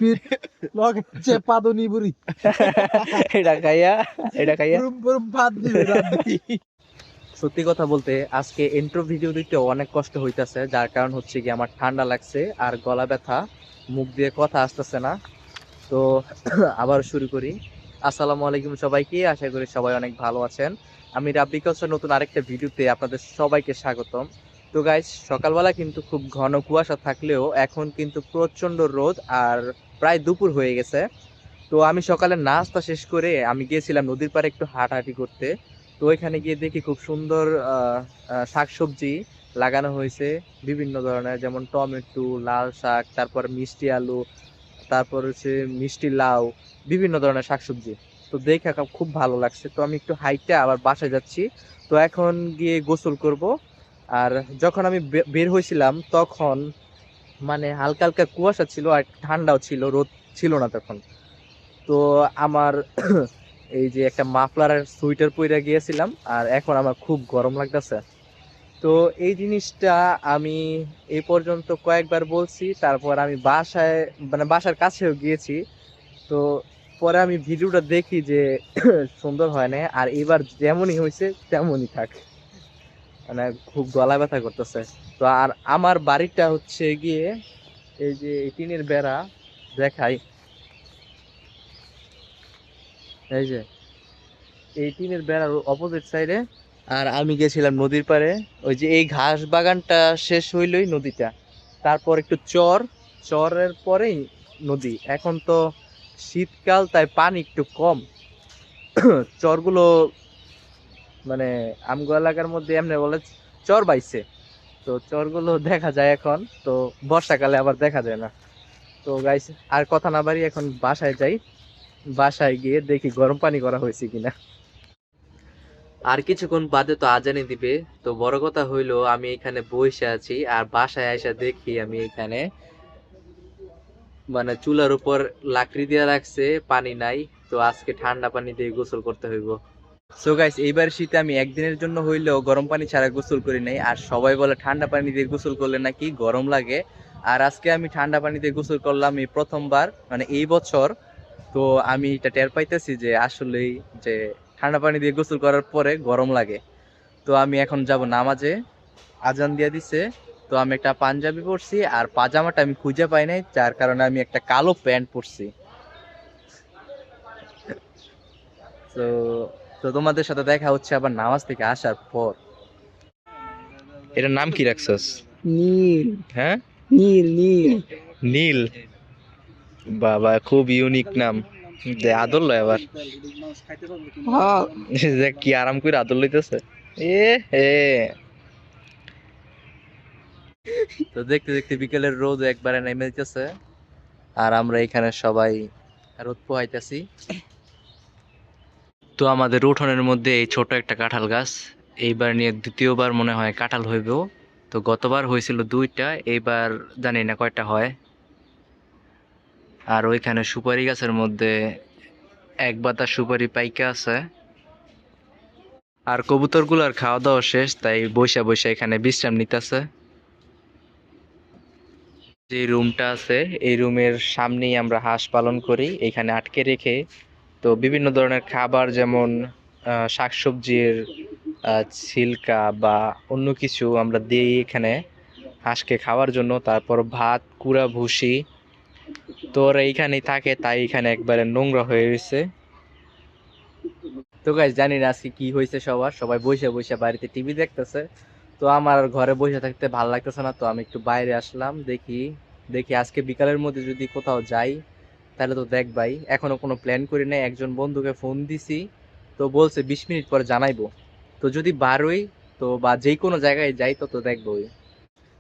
Biscuit লগে পাদনি বুড়ি এটা খাইয়া পুরুম পুরুম ভাত দিবে রান্ধি। সত্যি কথা বলতে আজকে ইন্ট্রো ভিডিও দিতে অনেক কষ্ট হইতাছে, যার কারণ হচ্ছে কি আমার ঠান্ডা লাগছে আর গলা ব্যথা, মুখ দিয়ে কথা আসতেছে না। তো আবার শুরু করি। আসসালামু আলাইকুম সবাইকে, আশা করি সবাই অনেক ভালো আছেন। আমি রাব্বি কাউসার নতুন আরেকটা ভিডিওতে আপনাদের সবাইকে স্বাগতম। তো গাইস, সকালবেলা কিন্তু খুব ঘন কুয়াশা থাকলেও এখন কিন্তু প্রচন্ড রোদ আর প্রায় দুপুর হয়ে গেছে। তো আমি সকালে নাস্তা শেষ করে আমি গিয়েছিলাম নদীর পাড়ে একটু হাঁটাহাঁটি করতে। তো ওইখানে গিয়ে দেখি খুব সুন্দর শাকসবজি লাগানো হয়েছে বিভিন্ন ধরনের, যেমন টমেটো, লাল শাক, তারপর মিষ্টি আলু, তারপর হচ্ছে মিষ্টি লাউ, বিভিন্ন ধরনের শাকসবজি। তো দেখে খুব ভালো লাগছে। তো আমি একটু হাইটে আবার বাসায় যাচ্ছি। তো এখন গিয়ে গোসল করব। আর যখন আমি বের হয়েছিলাম তখন মানে হালকা হালকা কুয়াশা ছিল আর ঠান্ডাও ছিল, রোদ ছিল না তখন। তো আমার এই যে একটা মাফলার আর সোয়েটার পরে গিয়েছিলাম, আর এখন আমার খুব গরম লাগতেছে। তো এই জিনিসটা আমি এই পর্যন্ত কয়েকবার বলছি, তারপর আমি বাসায় মানে বাসার কাছেও গিয়েছি। তো পরে আমি ভিডিওটা দেখি যে সুন্দর হয় না, আর এবার যেমনই হয়েছে তেমনই থাক, মানে খুব গলা ব্যথা করতেছে। তো আর আমার বাড়িটা হচ্ছে গিয়ে এই যে টিনের বেড়া দেখাই, এই যে এই টিনের বেড়ার অপোজিট সাইডে। আর আমি গেছিলাম নদীর পাড়ে, ওই যে এই ঘাস বাগানটা শেষ হইলই নদীটা, তারপর একটু চরের পরেই নদী। এখন তো শীতকাল, তাই পানি একটু কম। চরগুলো মানে আমগো এলাকার মধ্যে এমনি বলে চর বাইছে। তো চরগুলো দেখা যায় এখন, তো বর্ষাকালে আবার দেখা যায় না। তো গাইস, আর কথা না বাড়ি এখন বাসায় যাই। বাসায় গিয়ে দেখি গরম পানি করা হয়েছে কিনা। আর কিছুক্ষণ বাদে তো আজানি দিবে। তো বড় কথা হইলো আমি এখানে বসে আছি, আর বাসায় আইসা দেখি আমি এখানে মানে চুলার উপর লাকড়ি দিয়ে রাখছে, পানি নাই। তো আজকে ঠান্ডা পানি দিয়ে গোসল করতে হইব। সো গাইস, এইবার শীতে আমি একদিনের জন্য হইলেও গরম পানি ছাড়া গোসল করি নাই। আর সবাই বলে ঠান্ডা পানি দিয়ে গোসল করলে নাকি গরম লাগে। আর আজকে আমি ঠান্ডা পানি দিয়ে গোসল করলাম এই প্রথমবার, মানে এই বছর। তো আমি এটা টের পাইতেছি যে আসলেই যে ঠান্ডা পানি দিয়ে গোসল করার পরে গরম লাগে। তো আমি এখন যাব নামাজে, আজান দিয়ে দিছে। তো আমি একটা পাঞ্জাবি পরছি, আর পাজামাটা আমি খুঁজে পাই নাই, যার কারণে আমি একটা কালো প্যান্ট পরছি। তো তো তোমাদের সাথে দেখা হচ্ছে আবার নামাজ থেকে আসার পর। এটার নাম কি রাখছস? নীল হ্যাঁ, নীল নীল নীল। বাবা, খুব ইউনিক নাম। দে আদর লয় আবার। হ্যাঁ। যে কি আরাম করে আদর লইতেছে। এ হে। তো দেখতে দেখতে বিকেলের রোদ একবারে নেমে যেতেছে, আর আমরা এখানে সবাই রোদ পোহাইতেছি। তো আমাদের উঠোনের মধ্যে এই ছোট একটা কাঁঠাল গাছ, এইবার নিয়ে দ্বিতীয়বার মনে হয় কাঁঠাল হইব। তো গতবার হয়েছিল দুইটা, এইবার জানি না কয়টা হয়। আর ওইখানে সুপারি গাছের মধ্যে এক বাতা সুপারি পাইকা আছে। আর কবুতরগুলোর খাওয়া দাওয়া শেষ, তাই বৈশা বৈশা এখানে বিশ্রাম নিতেছে। যে রুমটা আছে এই রুমের সামনেই আমরা হাঁস পালন করি, এখানে আটকে রেখে। তো বিভিন্ন ধরনের খাবার, যেমন শাকসবজির ছিলকা বা অন্য কিছু আমরা দিই এখানে হাঁসকে খাওয়ার জন্য। তারপর ভাত, কুড়া, ভুসি। তো ওরা এইখানেই থাকে, তাই এখানে একবারে নোংরা হয়ে গেছে। তো গাইস, জানি না আজকে কি হয়েছে, সবাই বসে বসে বাড়িতে টিভি দেখতেছে। তো আমার আর ঘরে বসে থাকতে ভালো লাগতেছে না, তো আমি একটু বাইরে আসলাম। দেখি দেখি আজকে বিকালের মধ্যে যদি কোথাও যাই তাহলে তো দেখবাই। এখনো কোনো প্ল্যান করি নাই, একজন বন্ধুকে ফোন দিছি, তো বলছে 20 মিনিট পরে জানাইবো। তো যদি বারোই তো বা যে কোনো জায়গায় যাই তো তো দেখবোই।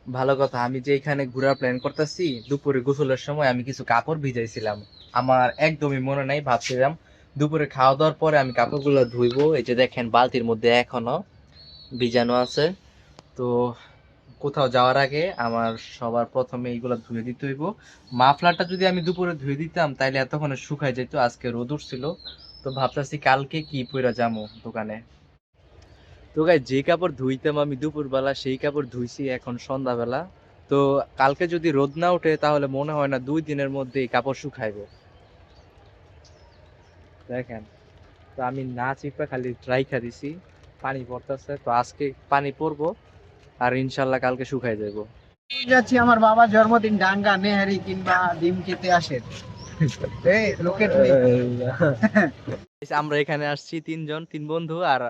ভালো কথা, আমি যে এখানে ঘোরার প্ল্যান করতেছি, দুপুরে গোসলের সময় আমি কিছু কাপড় ভিজাইছিলাম। আমার একদমই মনে নাই, ভাবছিলাম দুপুরে খাওয়া দাওয়ার পরে আমি কাপড়গুলো ধুইবো। এই যে দেখেন বালতির মধ্যে এখনো ভিজানো আছে। তো কোথাও যাওয়ার আগে আমার সবার প্রথমে এইগুলো ধুয়ে দিতে হইব। মাফলারটা যদি আমি দুপুরে ধুয়ে দিতাম তাইলে এতক্ষণে শুকায় যেত, আজকে রোদ উঠছিল। তো ভাবতেছি কালকে কি পইরা যাবো দোকানে। তো গাই, যে কাপড় ধুইতাম আমি দুপুরবেলা সেই কাপড় ধুইছি এখন সন্ধ্যাবেলা। তো কালকে যদি রোদ না ওঠে তাহলে মনে হয় না 2 দিনের মধ্যেই কাপড় শুকাইবে। দেখেন, তো আমি না চিপা খালি রাইখা দিছি, পানি পড়তেছে, তো আজকে পানি পড়বো আর ইনশাল্লাহ কালকে শুকাই যাবো। যাচ্ছি আমার বাবার জন্মদিন, ডাঙ্গা নেহারি কিংবা ডিম খেতে আসেন। এই লোকের আমরা এখানে আসছি 3 বন্ধু, আর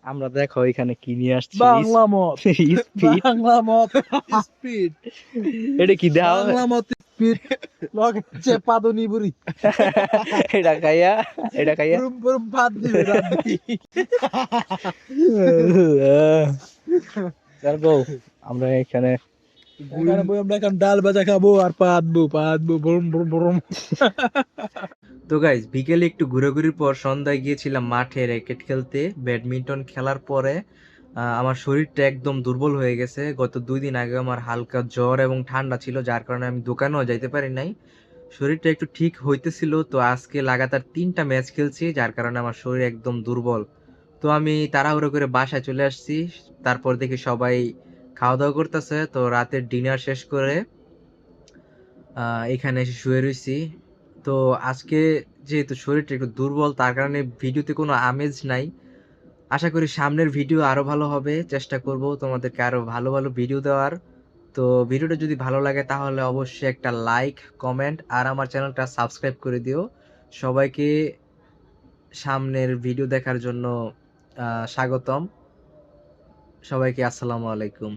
আমরা দেখো এখানে কি নিয়ে আসছি। বাংলা মত, স্পিড। বাংলা মত স্পিড, এটা কি দাও? বাংলা মত স্পিড লগে পাদনি বুড়ি। এটা খাইয়া, এটা খাইয়া পুরুম পুরুম ভাত দিবে রাব্বি। তারপর আমরা এখানে আমরা এখন ডাল ভাজা খাবো আর পাতবো বুরুম বুরুম বুরুম। তো গাইজ, বিকেলে একটু ঘুরাঘুরির পর সন্ধ্যায় গিয়েছিলাম মাঠে র্যাকেট খেলতে। ব্যাডমিন্টন খেলার পরে আমার শরীরটা একদম দুর্বল হয়ে গেছে। গত 2 দিন আগে আমার হালকা জ্বর এবং ঠান্ডা ছিল, যার কারণে আমি দোকানেও যাইতে পারি নাই। শরীরটা একটু ঠিক হইতেছিল, তো আজকে লাগাতার 3টা ম্যাচ খেলছি, যার কারণে আমার শরীর একদম দুর্বল। তো আমি তাড়াহুড়ো করে বাসায় চলে আসছি। তারপর দেখি সবাই খাওয়া দাওয়া করতেছে, তো রাতের ডিনার শেষ করে এখানে এসে শুয়ে রইছি। তো আজকে যেহেতু শরীরটা একটু দুর্বল, তার কারণে ভিডিওতে কোনো আমেজ নাই। আশা করি সামনের ভিডিও আরো ভালো হবে, চেষ্টা করব তোমাদেরকে আরো ভালো ভালো ভিডিও দেওয়ার। তো ভিডিওটা যদি ভালো লাগে তাহলে অবশ্যই একটা লাইক, কমেন্ট আর আমার চ্যানেলটা সাবস্ক্রাইব করে দিও। সবাইকে সামনের ভিডিও দেখার জন্য স্বাগতম। সবাইকে আসসালামু আলাইকুম।